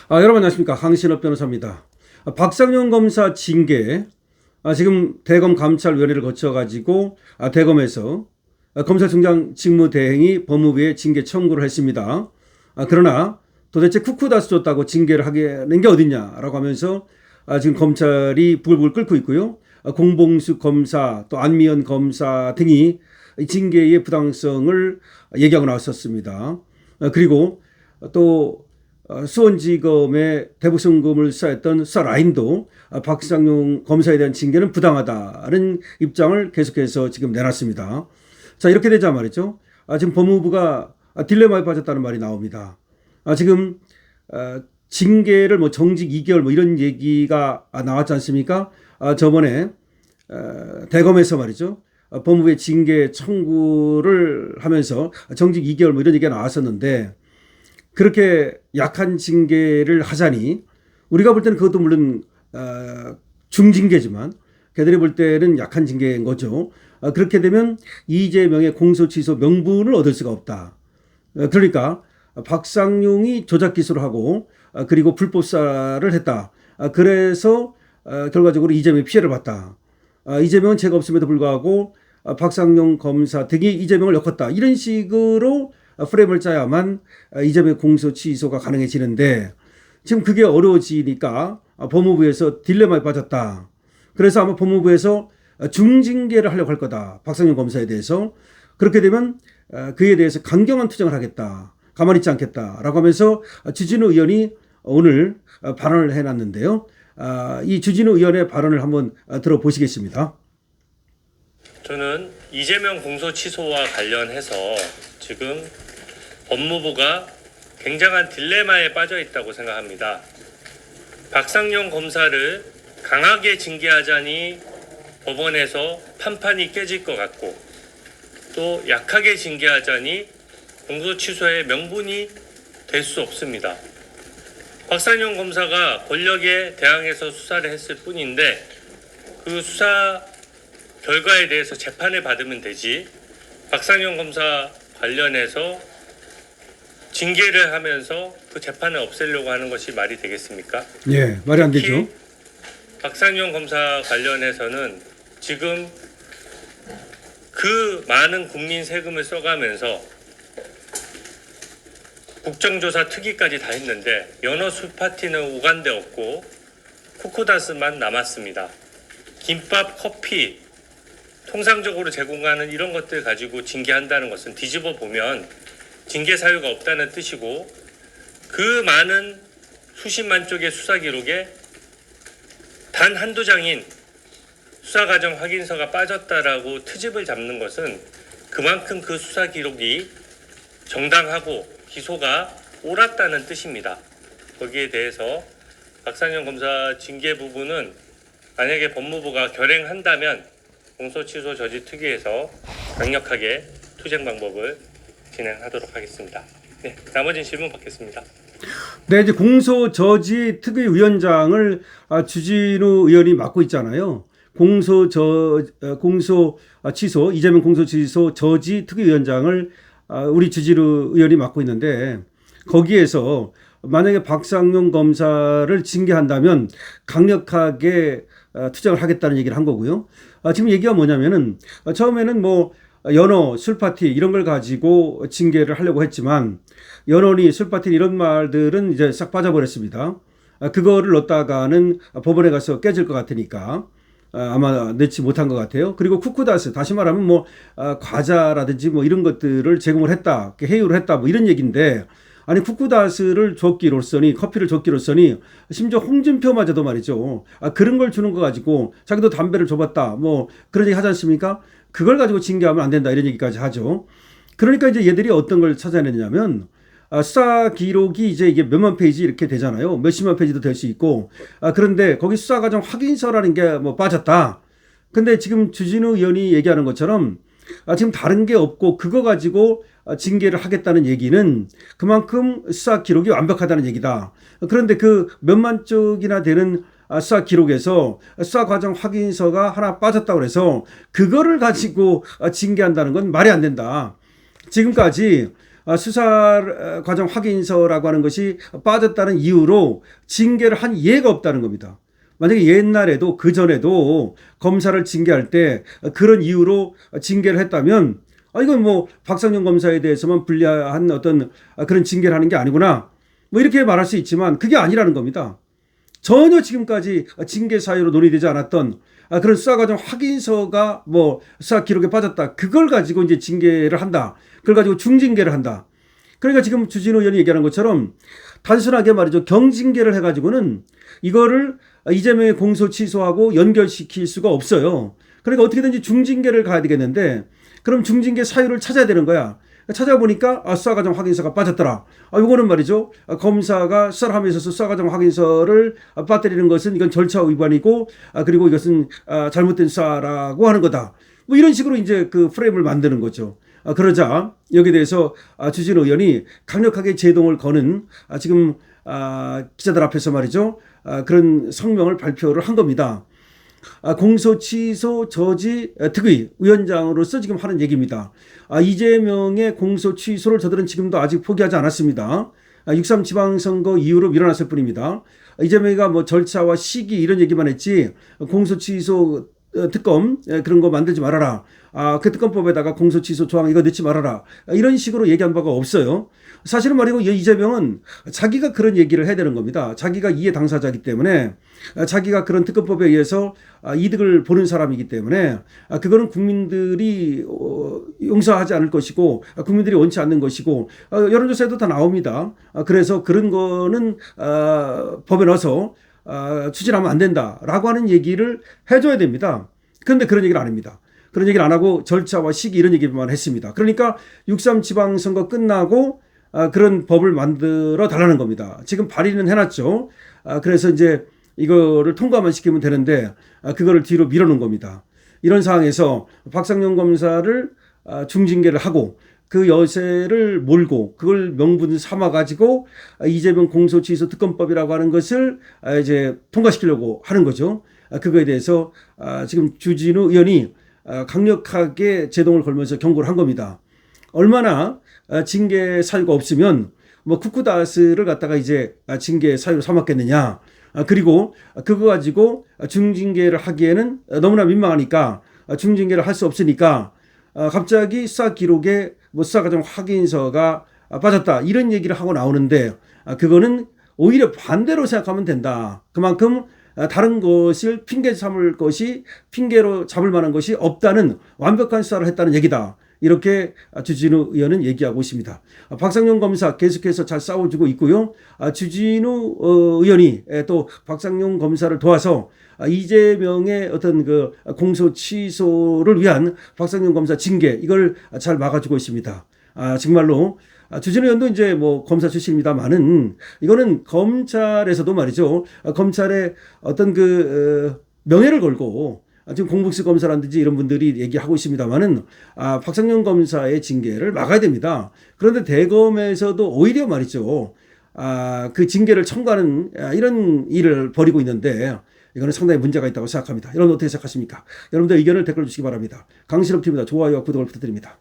여러분 안녕하십니까. 강신업 변호사입니다. 박상용 검사 징계, 지금 대검 감찰위원회를 거쳐가지고 대검에서 검찰총장 직무대행이 법무부에 징계 청구를 했습니다. 그러나 도대체 쿠쿠다스 줬다고 징계를 하는 게 어딨냐라고 하면서 지금 검찰이 부글부글 끓고 있고요. 공봉숙 검사 또 안미연 검사 등이 징계의 부당성을 얘기하고 나왔었습니다. 그리고 또 수원지검의 대북송금을 수사했던 수사 라인도 박상용 검사에 대한 징계는 부당하다는 입장을 계속해서 지금 내놨습니다. 자, 이렇게 되자 말이죠. 지금 법무부가 딜레마에 빠졌다는 말이 나옵니다. 지금 징계를 뭐 정직 2개월 뭐 이런 얘기가 나왔지 않습니까? 저번에 대검에서 말이죠. 법무부의 징계 청구를 하면서 정직 2개월 뭐 이런 얘기가 나왔었는데, 그렇게 약한 징계를 하자니 우리가 볼 때는 그것도 물론 중징계지만 걔들이 볼 때는 약한 징계인 거죠. 그렇게 되면 이재명의 공소 취소 명분을 얻을 수가 없다. 그러니까 박상용이 조작 기소를 하고 그리고 불법 수사를 했다. 그래서 결과적으로 이재명이 피해를 봤다. 이재명은 죄가 없음에도 불구하고 박상용 검사 등이 이재명을 엮었다. 이런 식으로 프레임을 짜야만 이재명의 공소 취소가 가능해지는데, 지금 그게 어려워지니까 법무부에서 딜레마에 빠졌다. 그래서 아마 법무부에서 중징계를 하려고 할 거다. 박상용 검사에 대해서. 그렇게 되면 그에 대해서 강경한 투쟁을 하겠다. 가만히 있지 않겠다라고 하면서 주진우 의원이 오늘 발언을 해놨는데요. 이 주진우 의원의 발언을 한번 들어보시겠습니다. 저는 이재명 공소 취소와 관련해서 지금 법무부가 굉장한 딜레마에 빠져 있다고 생각합니다. 박상용 검사를 강하게 징계하자니 법원에서 판판이 깨질 것 같고, 또 약하게 징계하자니 공소 취소의 명분이 될 수 없습니다. 박상용 검사가 권력에 대항해서 수사를 했을 뿐인데 그 수사 결과에 대해서 재판을 받으면 되지, 박상용 검사 관련해서 징계를 하면서 그 재판을 없애려고 하는 것이 말이 되겠습니까? 예, 말이 안 되죠. 박상용 검사 관련해서는 지금 그 많은 국민 세금을 써가면서 국정조사 특위까지 다 했는데 연어 술파티는 오간데 없고 쿠쿠다스만 남았습니다. 김밥, 커피 통상적으로 제공하는 이런 것들 가지고 징계한다는 것은 뒤집어 보면 징계 사유가 없다는 뜻이고, 그 많은 수십만 쪽의 수사 기록에 단 한두 장인 수사과정 확인서가 빠졌다라고 트집을 잡는 것은 그만큼 그 수사 기록이 정당하고 기소가 옳았다는 뜻입니다. 거기에 대해서 박상용 검사 징계 부분은 만약에 법무부가 결행한다면 공소취소 저지 특위에서 강력하게 투쟁 방법을 진행하도록 하겠습니다. 네, 나머지는 질문 받겠습니다. 네, 이제 공소 저지 특위 위원장을 주진우 의원이 맡고 있잖아요. 공소 취소, 이재명 공소 취소 저지 특위 위원장을 우리 주진우 의원이 맡고 있는데, 거기에서 만약에 박상용 검사를 징계한다면 강력하게 투쟁을 하겠다는 얘기를 한 거고요. 지금 얘기가 뭐냐면은 처음에는 뭐 연어, 술파티 이런 걸 가지고 징계를 하려고 했지만, 연어니 술파티 이런 말들은 이제 싹 빠져버렸습니다. 그거를 넣었다가는 법원에 가서 깨질 것 같으니까 아마 넣지 못한 것 같아요. 그리고 쿠쿠다스, 다시 말하면 뭐 과자라든지 뭐 이런 것들을 제공을 했다, 해유를 했다, 뭐 이런 얘기인데, 아니 쿠쿠다스를 줬기로서니, 커피를 줬기로서니, 심지어 홍준표마저도 말이죠. 그런 걸 주는 거 가지고 자기도 담배를 줘봤다, 뭐 그런 얘기 하지 않습니까? 그걸 가지고 징계하면 안 된다, 이런 얘기까지 하죠. 그러니까 이제 얘들이 어떤 걸 찾아내느냐면, 수사 기록이 이제 이게 몇만 페이지 이렇게 되잖아요. 몇십만 페이지도 될 수 있고. 그런데 거기 수사 과정 확인서라는 게 뭐 빠졌다. 근데 지금 주진우 의원이 얘기하는 것처럼 지금 다른 게 없고 그거 가지고 징계를 하겠다는 얘기는 그만큼 수사 기록이 완벽하다는 얘기다. 그런데 그 몇만 쪽이나 되는 수사 기록에서 수사 과정 확인서가 하나 빠졌다고 해서 그거를 가지고 징계한다는 건 말이 안 된다. 지금까지 수사 과정 확인서라고 하는 것이 빠졌다는 이유로 징계를 한 예가 없다는 겁니다. 만약에 옛날에도 그 전에도 검사를 징계할 때 그런 이유로 징계를 했다면 이건 뭐 박상용 검사에 대해서만 불리한 어떤 그런 징계를 하는 게 아니구나 뭐 이렇게 말할 수 있지만 그게 아니라는 겁니다. 전혀 지금까지 징계 사유로 논의되지 않았던 그런 수사 과정 확인서가 뭐 수사 기록에 빠졌다. 그걸 가지고 이제 징계를 한다. 그걸 가지고 중징계를 한다. 그러니까 지금 주진우 의원이 얘기하는 것처럼 단순하게 말이죠. 경징계를 해가지고는 이거를 이재명의 공소 취소하고 연결시킬 수가 없어요. 그러니까 어떻게든지 중징계를 가야 되겠는데 그럼 중징계 사유를 찾아야 되는 거야. 찾아보니까 수사과정 확인서가 빠졌더라. 이거는 말이죠. 검사가 수사를 하면서 수사과정 확인서를 빠뜨리는 것은 이건 절차 위반이고 그리고 이것은 잘못된 수사라고 하는 거다. 뭐 이런 식으로 이제 그 프레임을 만드는 거죠. 그러자 여기에 대해서 주진우 의원이 강력하게 제동을 거는 지금 기자들 앞에서 말이죠. 그런 성명을 발표를 한 겁니다. 공소 취소 저지 특위 위원장으로서 지금 하는 얘기입니다. 이재명의 공소 취소를 저들은 지금도 아직 포기하지 않았습니다. 6.3 지방선거 이후로 밀어놨을 뿐입니다. 이재명이가 뭐 절차와 시기 이런 얘기만 했지 공소 취소 특검 그런 거 만들지 말아라. 그 특검법에다가 공소 취소 조항 이거 넣지 말아라. 이런 식으로 얘기한 바가 없어요. 사실은 말이고 이재명은 자기가 그런 얘기를 해야 되는 겁니다. 자기가 이해 당사자이기 때문에 자기가 그런 특검법에 의해서 이득을 보는 사람이기 때문에 그거는 국민들이 용서하지 않을 것이고 국민들이 원치 않는 것이고 여론조사에도 다 나옵니다. 그래서 그런 거는 법에 넣어서 추진하면 안 된다라고 하는 얘기를 해줘야 됩니다. 그런데 그런 얘기를 안 합니다. 그런 얘기를 안 하고 절차와 시기 이런 얘기만 했습니다. 그러니까 6.3 지방선거 끝나고 그런 법을 만들어 달라는 겁니다. 지금 발의는 해놨죠. 그래서 이제 이거를 통과만 시키면 되는데 그거를 뒤로 밀어놓은 겁니다. 이런 상황에서 박상용 검사를 중징계를 하고 그 여세를 몰고 그걸 명분 삼아가지고 이재명 공소취소 특검법이라고 하는 것을 이제 통과시키려고 하는 거죠. 그거에 대해서 지금 주진우 의원이 강력하게 제동을 걸면서 경고를 한 겁니다. 얼마나 징계 사유가 없으면 뭐 쿠쿠다스를 갖다가 이제 징계 사유로 삼았겠느냐. 그리고 그거 가지고 중징계를 하기에는 너무나 민망하니까 중징계를 할 수 없으니까 갑자기 수사 기록에 뭐 수사과정 확인서가 빠졌다 이런 얘기를 하고 나오는데 그거는 오히려 반대로 생각하면 된다. 그만큼 다른 것을 핑계 삼을 것이 핑계로 잡을 만한 것이 없다는 완벽한 수사를 했다는 얘기다. 이렇게 주진우 의원은 얘기하고 있습니다. 박상용 검사 계속해서 잘 싸워주고 있고요. 주진우 의원이 또 박상용 검사를 도와서 이재명의 어떤 그 공소 취소를 위한 박상용 검사 징계 이걸 잘 막아주고 있습니다. 정말로 주진우 의원도 이제 뭐 검사 출신입니다만은 이거는 검찰에서도 말이죠. 검찰의 어떤 그 명예를 걸고 지금 공복수 검사라든지 이런 분들이 얘기하고 있습니다만은 박상용 검사의 징계를 막아야 됩니다. 그런데 대검에서도 오히려 말이죠. 그 징계를 청구하는 이런 일을 벌이고 있는데 이거는 상당히 문제가 있다고 생각합니다. 여러분 어떻게 생각하십니까? 여러분들 의견을 댓글로 주시기 바랍니다. 강신업 TV입니다. 좋아요와 구독을 부탁드립니다.